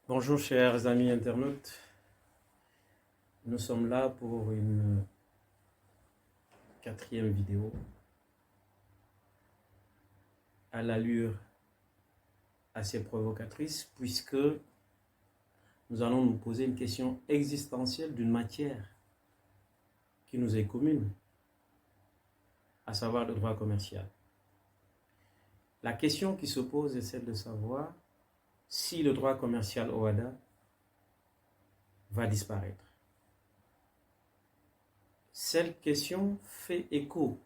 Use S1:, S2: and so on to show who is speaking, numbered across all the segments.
S1: Bonjour chers amis internautes, nous sommes là pour une quatrième vidéo à l'allure assez provocatrice puisque nous allons nous poser une question existentielle d'une matière qui nous est commune, à savoir le droit commercial. La question qui se pose est celle de savoir si le droit commercial OHADA va disparaître. Cette question fait écho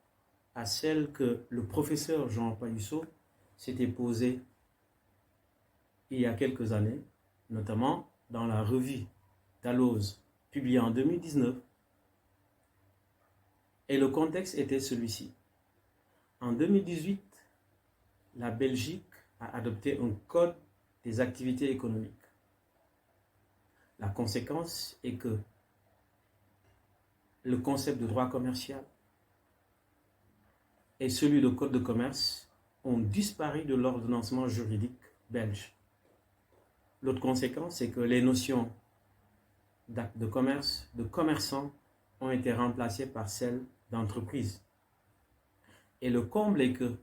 S1: à celle que le professeur Jean Payusso s'était posée il y a quelques années, notamment dans la revue Dalloz, publiée en 2019. Et le contexte était celui-ci. En 2018, la Belgique a adopté un code des activités économiques. La conséquence est que le concept de droit commercial et celui de code de commerce ont disparu de l'ordonnancement juridique belge. L'autre conséquence, c'est que les notions d'acte de commerce, de commerçant, ont été remplacées par celles d'entreprise. Et le comble est que,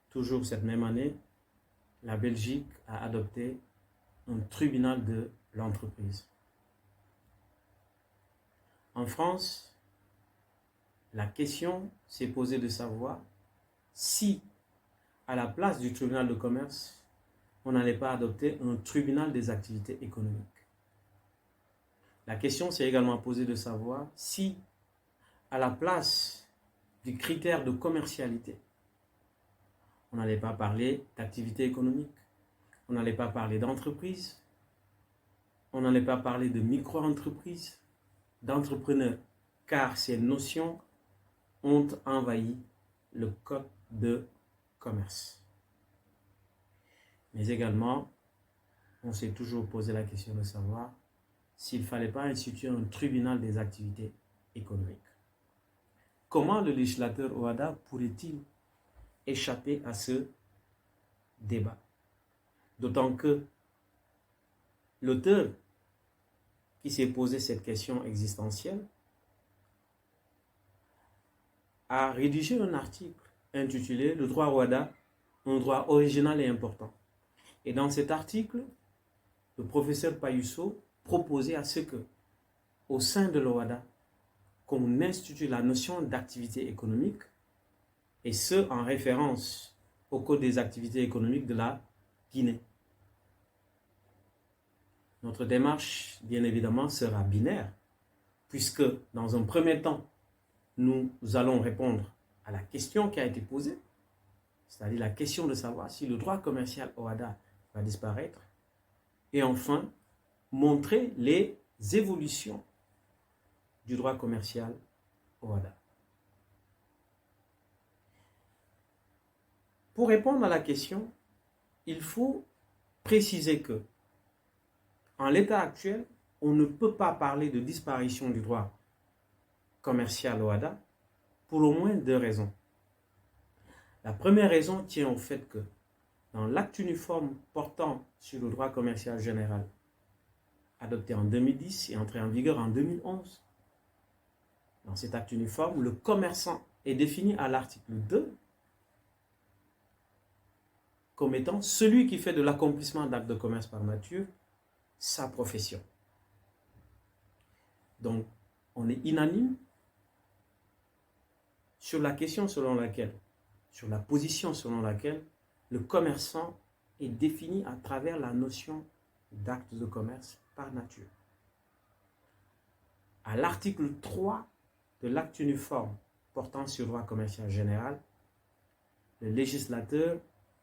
S1: toujours cette même année, la Belgique a adopté un tribunal de l'entreprise. En France, la question s'est posée de savoir si, à la place du tribunal de commerce, on n'allait pas adopter un tribunal des activités économiques. La question s'est également posée de savoir si, à la place du critère de commercialité, on n'allait pas parler d'activité économique, on n'allait pas parler d'entreprise, on n'allait pas parler de micro-entreprise, d'entrepreneur, car ces notions ont envahi le code de commerce. Mais également, on s'est toujours posé la question de savoir s'il ne fallait pas instituer un tribunal des activités économiques. Comment le législateur OHADA pourrait-il échapper à ce débat? D'autant que l'auteur qui s'est posé cette question existentielle a rédigé un article intitulé « Le droit OHADA, un droit original et important ». Et dans cet article, le professeur Payusso proposait à ce que, au sein de l'OHADA, qu'on institue la notion d'activité économique, et ce, en référence au Code des activités économiques de la Guinée. Notre démarche, bien évidemment, sera binaire, puisque, dans un premier temps, nous allons répondre à la question qui a été posée, c'est-à-dire la question de savoir si le droit commercial OHADA va disparaître, et enfin, montrer les évolutions du droit commercial OHADA. Pour répondre à la question, il faut préciser que, en l'état actuel, on ne peut pas parler de disparition du droit commercial OHADA pour au moins deux raisons. La première raison tient au fait que, dans l'acte uniforme portant sur le droit commercial général, adopté en 2010 et entré en vigueur en 2011, dans cet acte uniforme, le commerçant est défini à l'article 2 comme étant celui qui fait de l'accomplissement d'actes de commerce par nature sa profession. Donc, on est unanime sur la question selon laquelle, sur la position selon laquelle le commerçant est défini à travers la notion d'acte de commerce par nature. À l'article 3 de l'acte uniforme portant sur le droit commercial général, le législateur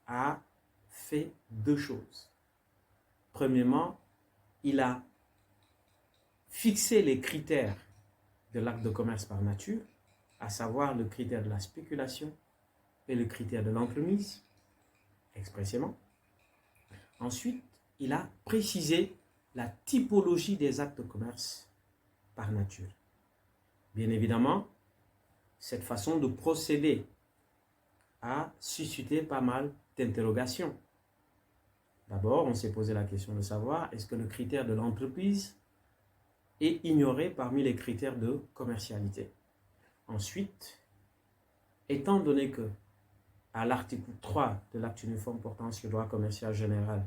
S1: a fait deux choses. Premièrement, il a fixé les critères de l'acte de commerce par nature, à savoir le critère de la spéculation et le critère de l'entremise, expressément. Ensuite, il a précisé la typologie des actes de commerce par nature. Bien évidemment, cette façon de procéder a suscité pas mal d'interrogations. D'abord, on s'est posé la question de savoir est-ce que le critère de l'entreprise est ignoré parmi les critères de commercialité. Ensuite, étant donné que à l'article 3 de l'acte uniforme portant sur le droit commercial général,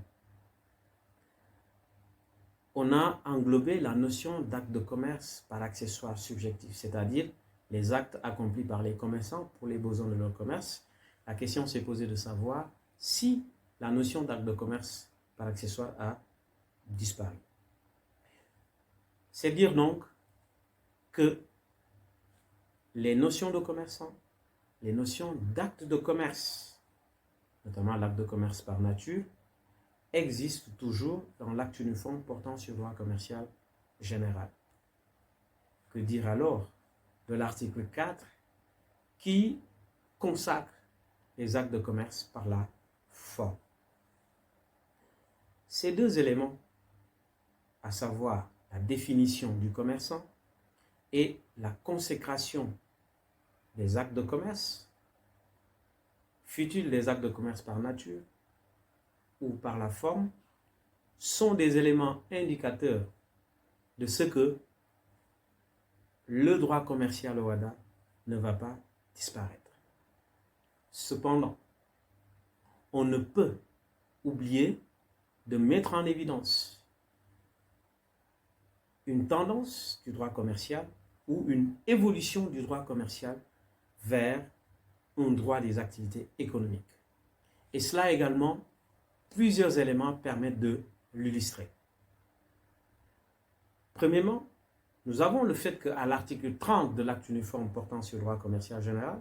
S1: on a englobé la notion d'acte de commerce par accessoire subjectif, c'est-à-dire les actes accomplis par les commerçants pour les besoins de leur commerce. La question s'est posée de savoir si la notion d'acte de commerce par accessoire a disparu. C'est dire donc que les notions de commerçant, les notions d'acte de commerce, notamment l'acte de commerce par nature, existent toujours dans l'acte uniforme portant sur le droit commercial général. Que dire alors de l'article 4 qui consacre les actes de commerce par la forme? Ces deux éléments, à savoir la définition du commerçant et la consécration des actes de commerce, fut-il des actes de commerce par nature ou par la forme, sont des éléments indicateurs de ce que le droit commercial au OHADA ne va pas disparaître. Cependant, on ne peut oublier de mettre en évidence une tendance du droit commercial ou une évolution du droit commercial vers un droit des activités économiques. Et cela également, plusieurs éléments permettent de l'illustrer. Premièrement, nous avons le fait qu'à l'article 30 de l'acte uniforme portant sur le droit commercial général,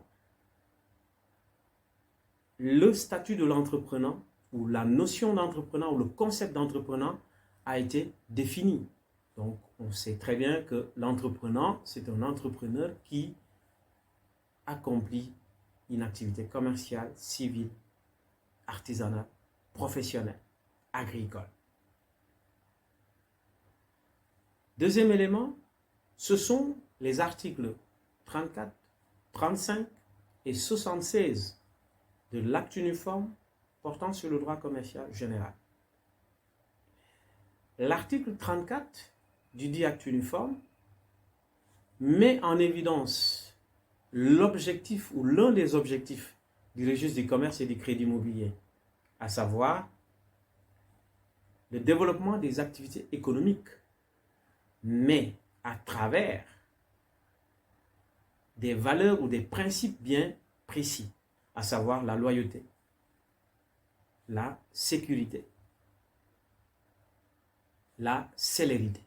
S1: le statut de l'entrepreneur ou la notion d'entrepreneur ou le concept d'entrepreneur a été défini. Donc, on sait très bien que l'entrepreneur, c'est un entrepreneur qui accomplit une activité commerciale, civile, artisanale, professionnelle, agricole. Deuxième élément, ce sont les articles 34, 35 et 76 de l'acte uniforme portant sur le droit commercial général. L'article 34 du dit acte uniforme met en évidence l'objectif ou l'un des objectifs du registre du commerce et du crédit immobilier, à savoir le développement des activités économiques, mais à travers des valeurs ou des principes bien précis, à savoir la loyauté, la sécurité, la célérité.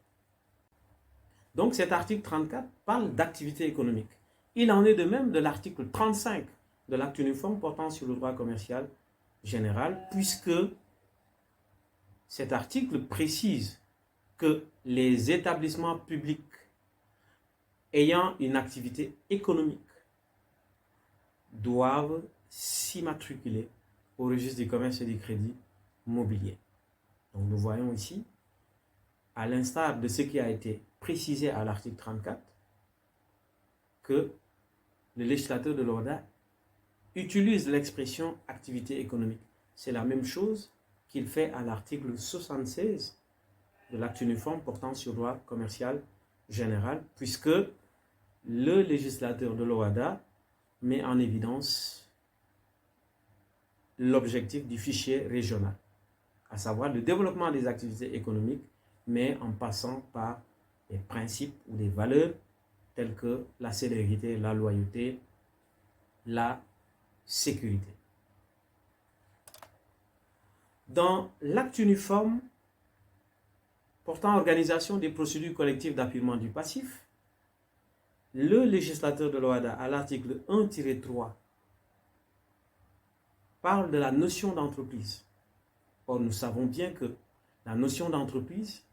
S1: Donc cet article 34 parle d'activité économique. Il en est de même de l'article 35 de l'acte uniforme portant sur le droit commercial général, puisque cet article précise que les établissements publics ayant une activité économique doivent s'immatriculer au registre du commerce et du crédit immobilier. Donc nous voyons ici, à l'instar de ce qui a été précisé à l'article 34, que le législateur de l'OHADA utilise l'expression activité économique. C'est la même chose qu'il fait à l'article 76 de l'acte uniforme portant sur le droit commercial général, puisque le législateur de l'OHADA met en évidence l'objectif du fichier régional, à savoir le développement des activités économiques, mais en passant par des principes ou des valeurs telles que la célérité, la loyauté, la sécurité. Dans l'acte uniforme portant organisation des procédures collectives d'apurement du passif, le législateur de l'OHADA, à l'article 1-3, parle de la notion d'entreprise. Or, nous savons bien que la notion d'entreprise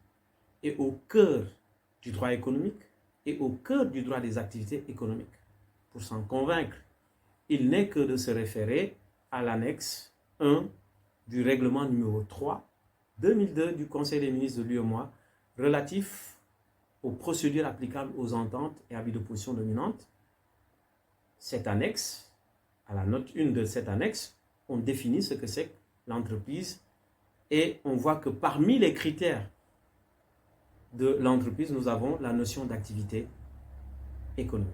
S1: est au cœur du droit économique et au cœur du droit des activités économiques. Pour s'en convaincre, il n'est que de se référer à l'annexe 1 du règlement numéro 3/2002 du Conseil des ministres de l'UEMOA relatif aux procédures applicables aux ententes et avis d'opposition dominante. Cette annexe, à la note 1 de cette annexe, on définit ce que c'est que l'entreprise Et on voit que parmi les critères de l'entreprise, nous avons la notion d'activité économique.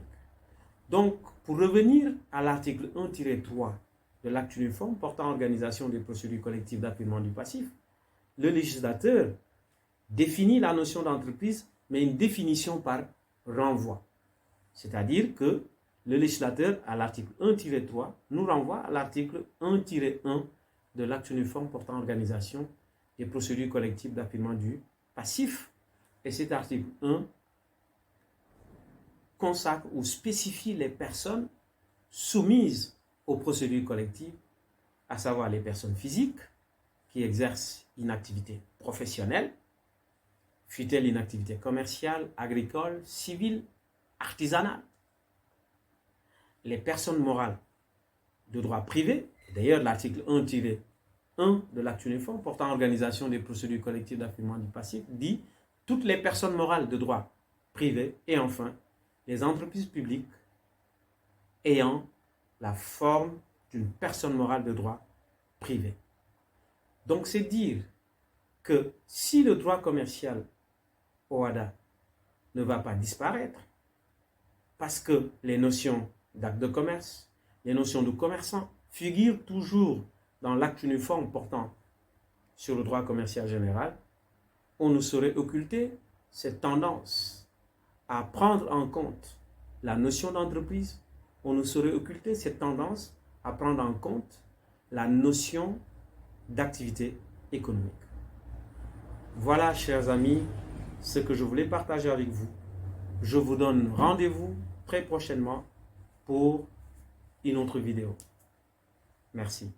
S1: Donc, pour revenir à l'article 1-3 de l'acte uniforme portant organisation des procédures collectives d'apurement du passif, le législateur définit la notion d'entreprise, mais une définition par renvoi. C'est-à-dire que le législateur, à l'article 1-3, nous renvoie à l'article 1-1 de l'acte uniforme portant organisation des procédures collectives d'apurement du passif. Et cet article 1 consacre ou spécifie les personnes soumises aux procédures collectives, à savoir les personnes physiques qui exercent une activité professionnelle, fût-elle une activité commerciale, agricole, civile, artisanale. Les personnes morales de droit privé, d'ailleurs l'article 1-1 de l'acte uniforme portant organisation des procédures collectives d'apurement du passif dit toutes les personnes morales de droit privé et enfin les entreprises publiques ayant la forme d'une personne morale de droit privé. Donc c'est dire que si le droit commercial OHADA ne va pas disparaître, parce que les notions d'acte de commerce, les notions de commerçant figurent toujours dans l'acte uniforme portant sur le droit commercial général, on ne saurait occulter cette tendance à prendre en compte la notion d'entreprise, on ne saurait occulter cette tendance à prendre en compte la notion d'activité économique. Voilà, chers amis, ce que je voulais partager avec vous. Je vous donne rendez-vous très prochainement pour une autre vidéo. Merci.